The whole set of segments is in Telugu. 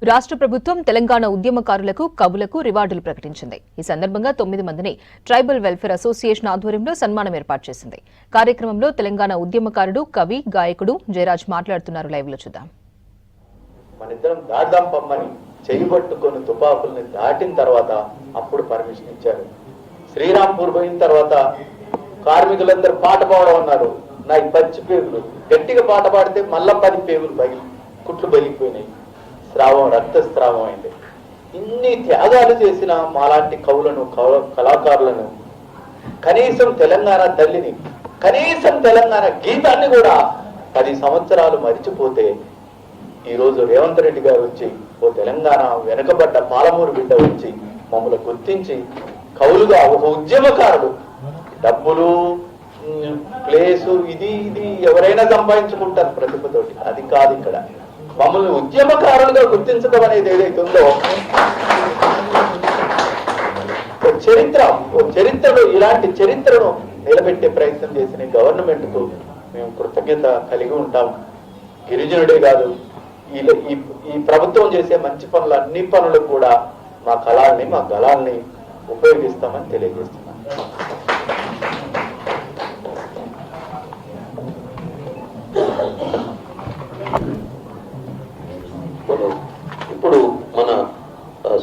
రాష్ట్ర ప్రభుత్వం తెలంగాణ ఉద్యమకారులకు కవులకు రివార్డులు ప్రకటించింది. ఈ సందర్భంగా 9 మందిని ట్రైబల్ వెల్ఫేర్ అసోసియేషన్ ఆధ్వర్యంలో సన్మానం ఏర్పాటు చేసింది. కార్యక్రమంలో తెలంగాణ ఉద్యమకారుడు, కవి, గాయకుడు జయరాజ్ మాట్లాడుతున్నారు. లైవ్ లో చూద్దాం. మనిద్దరం దాటాం పమ్మని చేయబట్టుకొని తుపాకుల్ని దాటిన తర్వాత అప్పుడు పర్మిషన్ ఇచ్చారు. శ్రీరాంపూర్ పోయిన తర్వాత కార్మికులందరూ పాట పాడడం అన్నారు. నా 10 పేగులు గట్టిగా పాట పాడితే మళ్ళా 10 పేగులు కుట్లు బలిగిపోయినాయి. స్రావం, రక్తస్రావం అయింది. ఇన్ని త్యాగాలు చేసిన మాలాంటి కవులను, కళాకారులను, కనీసం తెలంగాణ తల్లిని, కనీసం తెలంగాణ గీతాన్ని కూడా 10 సంవత్సరాలు మరిచిపోతే ఈరోజు రేవంత్ రెడ్డి గారు వచ్చి ఓ తెలంగాణ వెనుకబడ్డ పాలమూరు బిడ్డ వచ్చి మమ్మల్ని గుర్తించి కవులుగా ఒక ఉద్యమకారుడు, డబ్బులు, ప్లేసు, ఇది ఎవరైనా సంపాదించుకుంటారు ప్రతిభతోటి, అది కాదు. ఇక్కడ మమ్మల్ని ఉద్యమకారులుగా గుర్తించడం అనేది ఏదైతుందో చరిత్రలో ఇలాంటి చరిత్రను నిలబెట్టే ప్రయత్నం చేసిన గవర్నమెంట్ కు మేము కృతజ్ఞత కలిగి ఉంటాం. గిరిజనుడే కాదు, ఈ ప్రభుత్వం చేసే మంచి పనులు, అన్ని పనులు కూడా మా కళల్ని, మా గళాల్ని ఉపయోగిస్తామని తెలియజేస్తున్నాం. ఇప్పుడు మన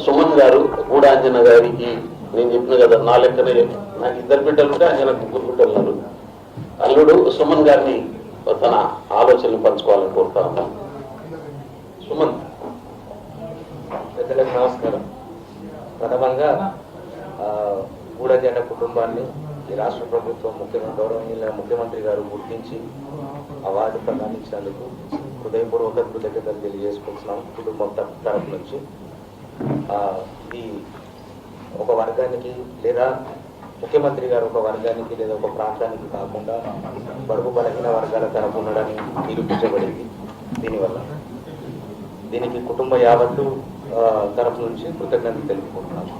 సుమన్ గారు, గూడ అంజన గారికి నేను చెప్పిన కదా, నా లెక్కనే నాకు 2 బిడ్డలు ఉంటే అంజనకు 3 బిడ్డలు ఉన్నారు. అల్లుడు సుమన్ గారిని తన ఆలోచనలు పంచుకోవాలని కోరుతా ఉన్నాం. సుమన్. పెద్దలకు నమస్కారం. ప్రథమంగా గూడజన కుటుంబాన్ని ఈ రాష్ట్ర ప్రభుత్వం గౌరవనీయుల ముఖ్యమంత్రి గారు గుర్తించి అవార్డు ప్రదానించినందుకు హృదయపూర్వక కృతజ్ఞతలు తెలియజేసుకుంటున్నాం కుటుంబం తరఫు నుంచి. ఇది ఒక వర్గానికి లేదా ముఖ్యమంత్రి గారు ఒక వర్గానికి లేదా ఒక ప్రాంతానికి కాకుండా బడుగు బలహీన వర్గాల తరఫు ఉండడానికి నిరూపించబడింది. దీనివల్ల దీనికి కుటుంబ యావత్తు తరఫు నుంచి కృతజ్ఞతలు తెలుపుకుంటున్నాము.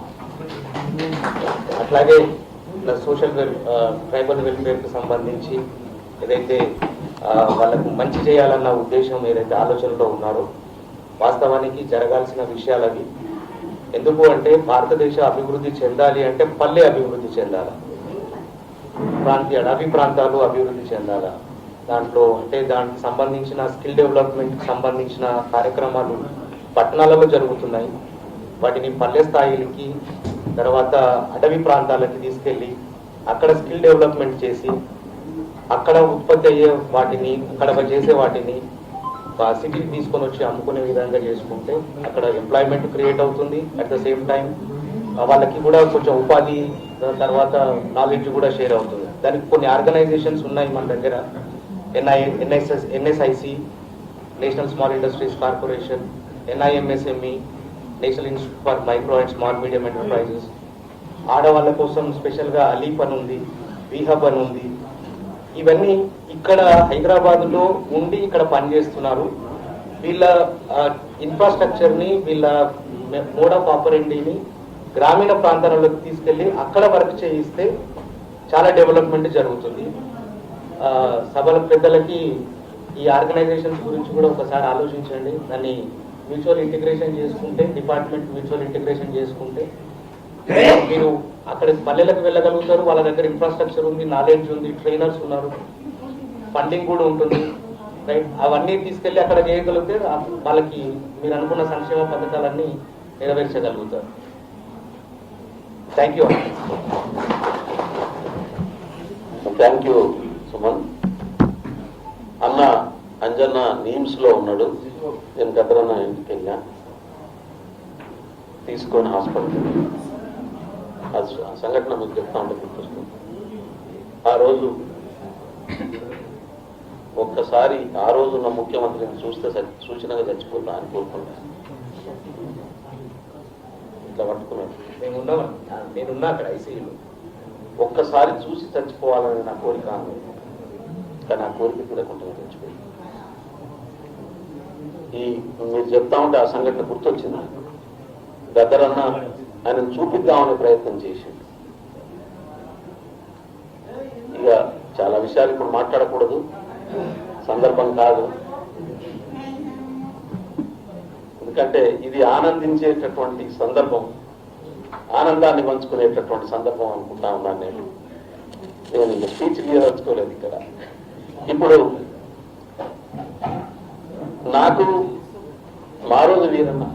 అట్లాగే సోషల్ ట్రైబల్ వెల్ఫేర్కి సంబంధించి ఏదైతే వాళ్ళకు మంచి చేయాలన్న ఉద్దేశం ఏదైతే ఆలోచనలో ఉన్నారో, వాస్తవానికి జరగాల్సిన విషయాలు అవి. ఎందుకు అంటే భారతదేశ అభివృద్ధి చెందాలి అంటే పల్లె అభివృద్ధి చెందాలి, అడవి ప్రాంతాలు అభివృద్ధి చెందాలి. దాంట్లో అంటే దానికి సంబంధించిన స్కిల్ డెవలప్మెంట్కి సంబంధించిన కార్యక్రమాలు పట్టణాలలో జరుగుతున్నాయి. వాటిని పల్లె స్థాయిలకి, తర్వాత అడవి ప్రాంతాలకి తీసుకెళ్ళి అక్కడ స్కిల్ డెవలప్మెంట్ చేసి అక్కడ ఉత్పత్తి అయ్యే వాటిని, అక్కడ చేసే వాటిని సిటీకి తీసుకొని వచ్చి అమ్ముకునే విధంగా చేసుకుంటే అక్కడ ఎంప్లాయ్మెంట్ క్రియేట్ అవుతుంది. అట్ ద సేమ్ టైం వాళ్ళకి కూడా కొంచెం ఉపాధి, తర్వాత నాలెడ్జ్ కూడా షేర్ అవుతుంది. దానికి కొన్ని ఆర్గనైజేషన్స్ ఉన్నాయి మన దగ్గర. NSIC, national small industries corporation, NIMSME, national institute for micro and small medium enterprises. ఆడవాళ్ళ కోసం స్పెషల్గా అలీప్ అని ఉంది, విహబ్ అని ఉంది. ఇవన్నీ ఇక్కడ హైదరాబాద్లో ఉండి ఇక్కడ పనిచేస్తున్నారు. వీళ్ళ ఇన్ఫ్రాస్ట్రక్చర్ని, వీళ్ళ మోడ్ ఆఫ్ ఆపరెండీని గ్రామీణ ప్రాంతాలలోకి తీసుకెళ్ళి అక్కడ వర్క్ చేయిస్తే చాలా డెవలప్మెంట్ జరుగుతుంది. సభల పెద్దలకి ఈ ఆర్గనైజేషన్స్ గురించి కూడా ఒకసారి ఆలోచించండి. దాన్ని మ్యూచువల్ ఇంటిగ్రేషన్ చేసుకుంటే, డిపార్ట్మెంట్ మ్యూచువల్ ఇంటిగ్రేషన్ చేసుకుంటే మీరు అక్కడ పల్లెలకు వెళ్ళగలుగుతారు. వాళ్ళ దగ్గర ఇన్ఫ్రాస్ట్రక్చర్ ఉంది, నాలెడ్జ్ ఉంది, ట్రైనర్స్ ఉన్నారు, ఫండింగ్ కూడా ఉంటుంది, రైట్? అవన్నీ తీసుకెళ్ళి అక్కడ చేయగలిగితే వాళ్ళకి మీరు అనుకున్న సంక్షేమ పథకాలన్నీ నెరవేర్చగలుగుతారు. Thank you. Thank you Suman. అన్న అంజన్న నీమ్స్ లో ఉన్నాడు. నేను గద్దరన్న ఇంటికి వెళ్ళా, తీసుకొని హాస్పిటల్. ఆ సంఘటన మీకు చెప్తా ఉంటే గుర్తొస్తుంది. ఆ రోజు ఒక్కసారి ఆ రోజు ఉన్న ముఖ్యమంత్రిని చూస్తే సూచనగా చచ్చిపోతా అని కోరుకున్నాను. ఇట్లా పట్టుకున్నాడు. నేనున్నా అక్కడ ఐసీయూలో. ఒక్కసారి చూసి చచ్చిపోవాలని నా కోరిక అన్నది, కానీ ఆ కోరిక తిరగకుండా చచ్చిపోయింది. మీరు చెప్తా ఉంటే ఆ సంఘటన గుర్తొచ్చింది. గద్దరన్న ఆయనను చూపిద్దామనే ప్రయత్నం చేసిండు. ఇక చాలా విషయాలు ఇప్పుడు మాట్లాడకూడదు, సందర్భం కాదు. ఎందుకంటే ఇది ఆనందించేటటువంటి సందర్భం, ఆనందాన్ని పంచుకునేటటువంటి సందర్భం అనుకుంటా ఉన్నాను నేను ఇంకా స్పీచ్ ఇవ్వదలుచుకోలేదు ఇక్కడ. ఇప్పుడు నాకు మారోజు వీరన్న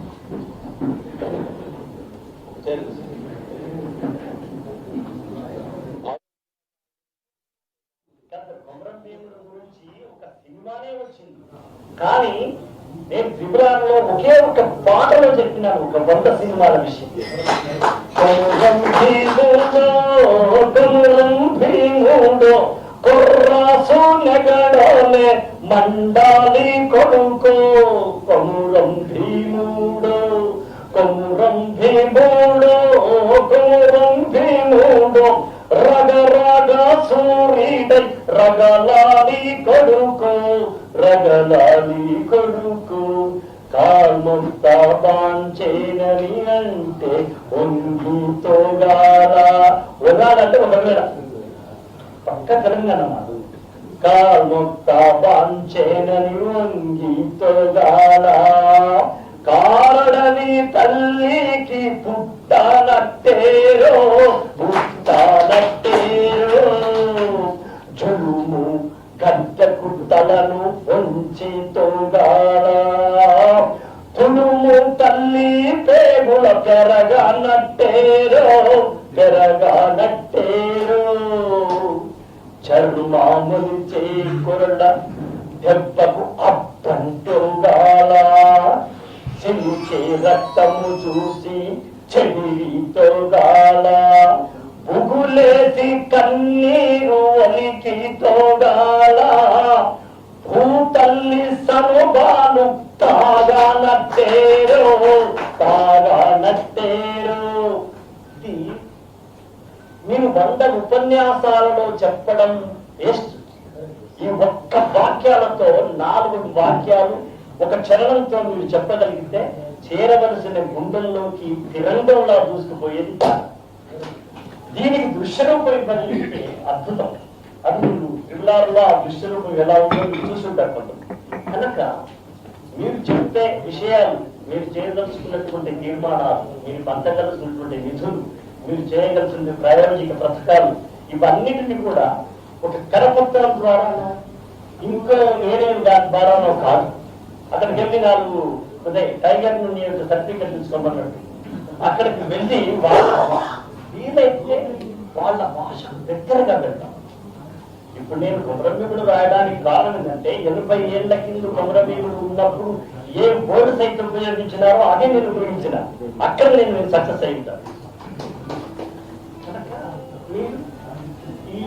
సినిమానే వచ్చింది, కానీ నేను త్రిపురాలో ఒకే ఒక పాటలో చెప్పినాను ఒక 100 సినిమాల విషయం. కొర్రాసు నెగడోలే మండాలి కొడుకో కొమురం భీముడో కొమురం భీముడో కొమురం భీముడో రగ రగ సూరీడై రగలాలి కొడుకు రగలాలి కొడుకు కాల్ముక్త బాంచేనని అంటే ఒంగుతోగాలా ఒగాలంటే ఒక వేళ పక్క తెలంగాణ మాట. కాల్ముక్త బాంచేనని ఒంగితోగాలా కారడని తల్లికి పుట్టనట్టేరో పుట్టనట్టేరో జులుము గద్దకు తలను ఉంచి తోగాల తులుము తల్లి పేగుల పెరగనట్టేరో పెరగనట్టేరో చర్మాములు చేకొరడ దెబ్బకు అప్పంటోగాల చెలిచే రక్తము చూసి చెడితోగాల బుగులేసి కన్నీరు ఒలికి తోగాల భూతల్లి సనుబాను తాగానట్టేరో తాగానట్టేరో. మీరు 100 ఉపన్యాసాలలో చెప్పడం వేస్ట్. ఈ ఒక్క వాక్యాలతో 4 వాక్యాలు ఒక చరణంతో మీరు చెప్పగలిగితే చేరవలసిన గుండెల్లోకి తిరంగంలా దూసుకుపోయేది. దీనికి దృశ్యరూపం బదిలిస్తే అద్భుతం. అది మీరు త్రిపురాలో ఆ దృశ్యరూపం ఎలా ఉందో మీరు చూసుంటారు కొంచెం. కనుక మీరు చెప్పే విషయాలు, మీరు చేయదలుచుకున్నటువంటి తీర్మానాలు, మీరు పంచగలసినటువంటి నిధులు, మీరు చేయగలసిన ప్రాయోజిక పథకాలు, ఇవన్నిటిని కూడా ఒక కరపత్రం ద్వారా ఇంకో వేరే దాని ద్వారానో కాదు. అక్కడికి వెళ్ళి 4 టైగర్ నుండి సర్టిఫికెట్ తీసుకోమన్నట్టు అక్కడికి వెళ్ళి వీలైతే వాళ్ళ భాష దగ్గరగా వెళ్తాం. ఇప్పుడు నేను కొమరభీముడు రాయడానికి కారణం ఏంటంటే 80 ఏళ్ల కింద కొమరభీముడు ఉన్నప్పుడు ఏ బోర్డు సైతం ఉపయోగించినారో అదే నేను ఉపయోగించిన. అక్కడ నేను సక్సెస్ అయింటాను. మీరు ఈ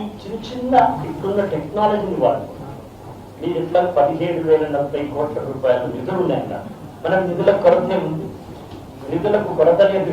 చిన్న ఇప్పుడున్న టెక్నాలజీని వాడుకోండి. మీరు ఎట్లా 17,040 కోట్ల రూపాయలు నిధులు ఉన్నాయి. మనకు నిధులకు కొరత ఉంది, నిధులకు కొరత లేదు.